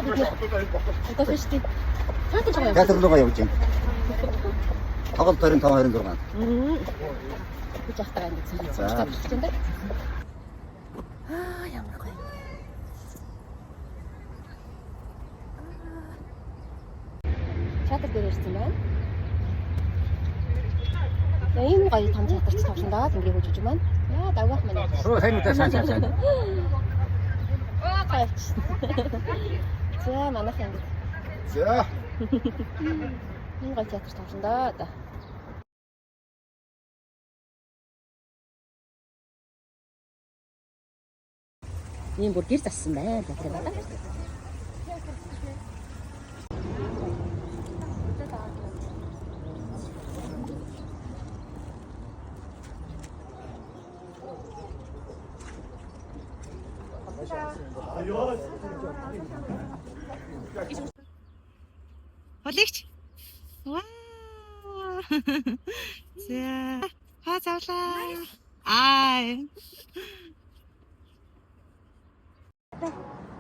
Одоо фэшти. Цаатаж байгаа юм. Театр руу явж байна. Тоглолт 25-26. Гэж ахтаа ингэ зүйл. За. Ямар гоё. Театр дээр ирсэн байна. Энэ гоё том театрч тавшиндаад ингэ хөгжиж байна. Яа дагвах мань. Сайн мэдээ сайн. Гайч. За манайх ингэ. За. Энэ гоё театрч тавшиндаад. Ийм бүр гэр зассан байна театрын бага. Олегч. Вау. За. Хазаалаа.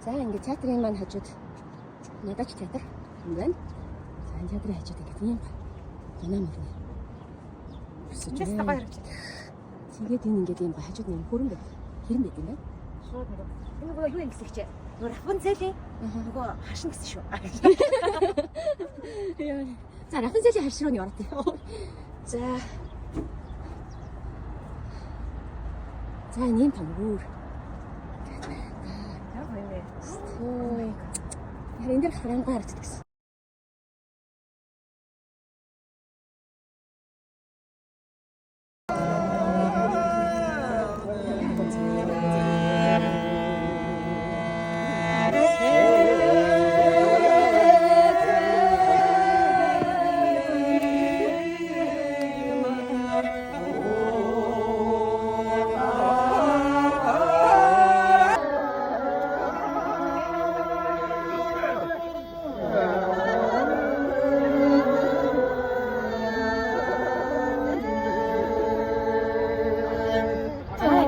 За ингэ театрын маань хажууд ядаж театр юм байна. За энэ театрын хажууд ингэ ийм янаа мөрнө. Тэс та баяр гэж. Тэгээд энэ ингэ ийм хажууд нэг хөрөн байт. Хэрэн байт юм байна. Шууд нөгөө. Энэ нөгөө юу юм гэсэгч. Нөгөө Рапунцелийн нөгөө хашин гэсэн шүү. За Рапунцелийн хавш руу яваад тий. За. За энэ юм том бүр. Ой. Яа энэ дэр харангуй харагддаг гэсэн.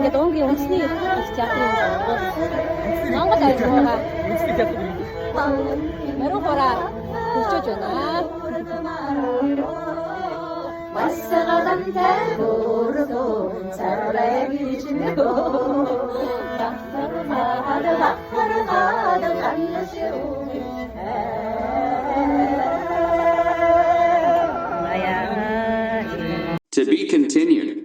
Ингээд онгийн үндэсний театрын Монгол айлгаа үндэсний театрын мөрөн хороо хөгжөөж байна. Массагадантай бүрдөө царай бичнэго To be continued.